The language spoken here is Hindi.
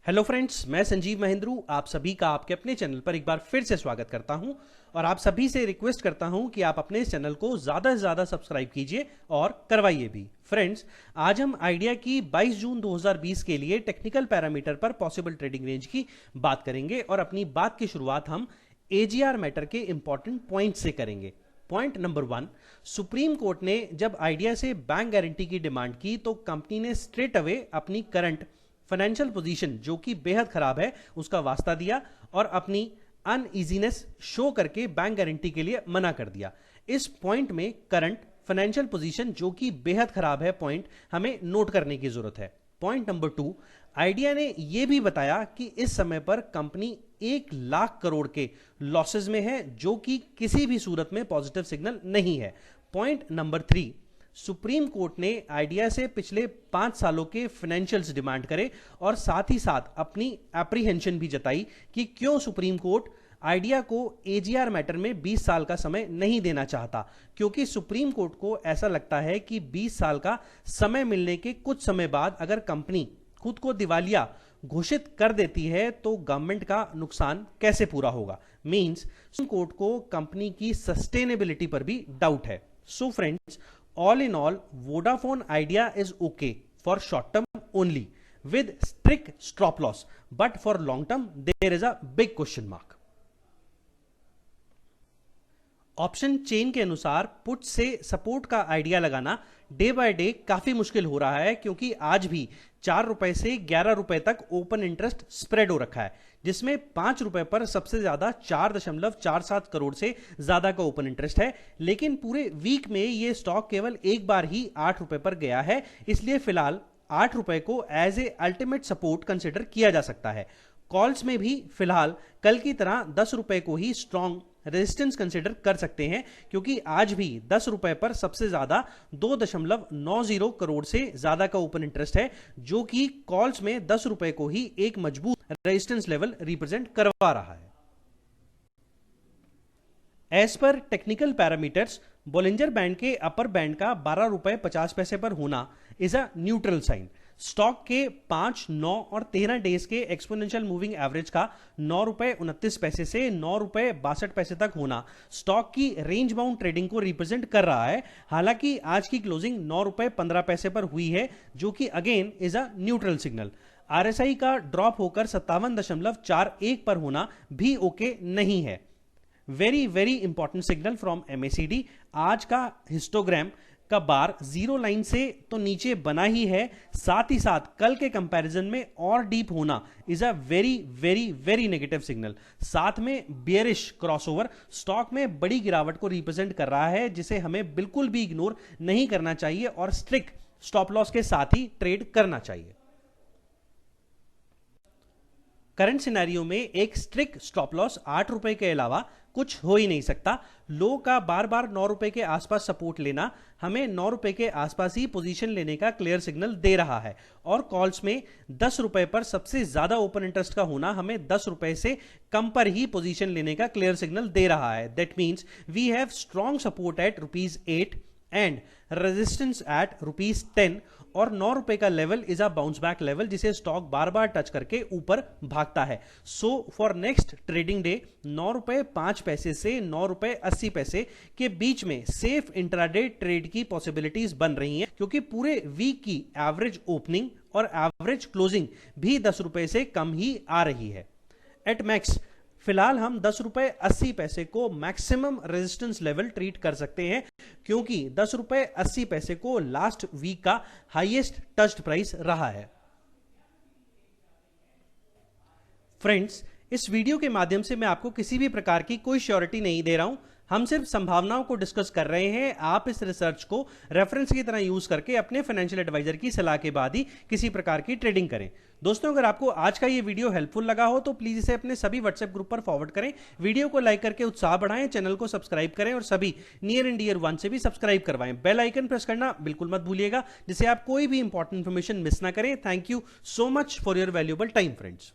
हेलो फ्रेंड्स, मैं संजीव महेंद्रू आप सभी का आपके अपने चैनल पर एक बार फिर से स्वागत करता हूं और आप सभी से रिक्वेस्ट करता हूं कि आप अपने इस चैनल को ज़्यादा से ज़्यादा सब्सक्राइब कीजिए और करवाइए भी। फ्रेंड्स, आज हम आइडिया की 22 जून 2020 के लिए टेक्निकल पैरामीटर पर पॉसिबल ट्रेडिंग रेंज की बात करेंगे और अपनी बात की शुरुआत हम एजीआर मैटर के इंपॉर्टेंट पॉइंट से करेंगे। पॉइंट नंबर 1, सुप्रीम कोर्ट ने जब आइडिया से बैंक गारंटी की डिमांड की तो कंपनी ने स्ट्रेट अवे अपनी करंट फाइनेंशियल पोजीशन जो कि बेहद खराब है उसका वास्ता दिया और अपनी अनइजीनेस शो करके बैंक गारंटी के लिए मना कर दिया। इस पॉइंट में करंट फाइनेंशियल पोजीशन जो कि बेहद खराब है पॉइंट हमें नोट करने की जरूरत है। पॉइंट नंबर 2, आइडिया ने यह भी बताया कि इस समय पर कंपनी 1 लाख करोड़ के लॉसेस में है जो कि किसी भी सूरत में पॉजिटिव सिग्नल नहीं है। पॉइंट नंबर 3, सुप्रीम कोर्ट ने आइडिया से पिछले 5 सालों के फाइनेंशियल्स डिमांड करे और साथ ही साथ अपनी एप्रीहेंशन भी जताई कि क्यों सुप्रीम कोर्ट आइडिया को एजीआर मैटर में 20 साल का समय नहीं देना चाहता, क्योंकि सुप्रीम कोर्ट को ऐसा लगता है कि 20 साल का समय मिलने के कुछ समय बाद अगर कंपनी खुद को दिवालिया घोषित कर देती है तो गवर्नमेंट का नुकसान कैसे पूरा होगा। मींस सुप्रीम कोर्ट को कंपनी की सस्टेनेबिलिटी पर भी डाउट है। So friends, all in all, Vodafone Idea is okay for short term only with strict stop loss, but for long term there is a big question mark. Option chain के अनुसार पुट से सपोर्ट का आइडिया लगाना डे बाय डे काफी मुश्किल हो रहा है, क्योंकि आज भी 4 रुपए से 11 रुपए तक ओपन इंटरेस्ट स्प्रेड हो रखा है, जिसमें 5 रुपए पर सबसे ज्यादा 4.47 करोड़ से ज्यादा का ओपन इंटरेस्ट है। लेकिन पूरे वीक में ये स्टॉक केवल एक बार ही 8 रुपए पर गया है, इसलिए फिलहाल 8 रुपए को as a ultimate support consider किया जा सकता है। कॉल्स में भी फिलहाल कल की तरह 10 रुपए को ही स्ट्रॉन्ग रेजिस्टेंस कंसिडर कर सकते हैं, क्योंकि आज भी 10 रुपए पर सबसे ज्यादा 2.90 करोड़ से ज्यादा का ओपन इंटरेस्ट है, जो कि कॉल्स में 10 रुपए को ही एक मजबूत रेजिस्टेंस लेवल रिप्रेजेंट करवा रहा है। As per technical parameters, Bollinger band के अपर बैंड का 12 रुपए 50 पैसे पर होना is a neutral sign. Stock के 5, 9 और 13 डेज के एक्सपोनेंशियल मूविंग एवरेज का 9 रुपए 29 पैसे से 9 रुपए 62 पैसे तक होना स्टॉक की रेंज बाउंड ट्रेडिंग को रिप्रेजेंट कर रहा है। हालांकि आज की क्लोजिंग 9 रुपए 15 पैसे पर हुई है, जो कि again is a neutral signal. RSI का ड्रॉप होकर 57.41 पर होना भी ओके नहीं है। Very very important signal from MACD. आज का हिस्टोग्राम का बार जीरो लाइन से तो नीचे बना ही है, साथ ही साथ कल के कंपैरिजन में और डीप होना is a very very very negative signal. साथ में बियरिश क्रॉसओवर स्टॉक में बड़ी गिरावट को रिप्रेजेंट कर रहा है, जिसे हमें बिल्कुल भी इग्नोर नहीं करना चाहिए और स्ट्रिक्ट स्टॉप लॉस के साथ ही ट्रेड करना चाहिए। करंट सिनेरियो में एक स्ट्रिक्ट स्टॉप लॉस 8 रुपए के अलावा कुछ हो ही नहीं सकता। लो का बार बार 9 रुपए के आसपास सपोर्ट लेना हमें 9 रुपए के आसपास ही पोजीशन लेने का क्लियर सिग्नल दे रहा है, और कॉल्स में 10 रुपए पर सबसे ज्यादा ओपन इंटरेस्ट का होना हमें 10 रुपए से कम पर ही पोजीशन लेने का क्लियर सिग्नल दे रहा है। That means we have strong support at ₹8 and resistance at ₹10, और 9 रुपए का level is a bounce back level जिसे स्टॉक बार बार टच करके ऊपर भागता है। So for next trading day 9 रुपए 5 पैसे से 9 रुपए 80 पैसे के बीच में सेफ इंट्राडे ट्रेड की पॉसिबिलिटीज बन रही हैं, क्योंकि पूरे वीक की एवरेज ओपनिंग और एवरेज क्लोजिंग भी 10 रुपए से कम ही आ रही है। एट मैक्स फिलहाल हम 10 रुपए 80 पैसे को मैक्सिमम रेजिस्टेंस लेवल ट्रीट कर सकते हैं, क्योंकि 10 रुपए 80 पैसे को लास्ट वीक का हाईएस्ट टच्ड प्राइस रहा है। फ्रेंड्स, इस वीडियो के माध्यम से मैं आपको किसी भी प्रकार की कोई श्योरिटी नहीं दे रहा हूं, हम सिर्फ संभावनाओं को डिस्कस कर रहे हैं। आप इस रिसर्च को रेफरेंस की तरह यूज करके अपने फाइनेंशियल एडवाइजर की सलाह के बाद ही किसी प्रकार की ट्रेडिंग करें। दोस्तों, अगर आपको आज का ये वीडियो हेल्पफुल लगा हो तो प्लीज इसे अपने सभी व्हाट्सएप ग्रुप पर फॉरवर्ड करें, वीडियो को लाइक करके उत्साह बढ़ाएं, चैनल को सब्सक्राइब करें और सभी नियर एंड डियर वन से भी सब्सक्राइब करवाएं। बेल आइकन प्रेस करना बिल्कुल मत भूलिएगा, जिससे आप कोई भी इंपॉर्टेंट इंफॉर्मेशन मिस ना करें। Thank you so much for your valuable time friends.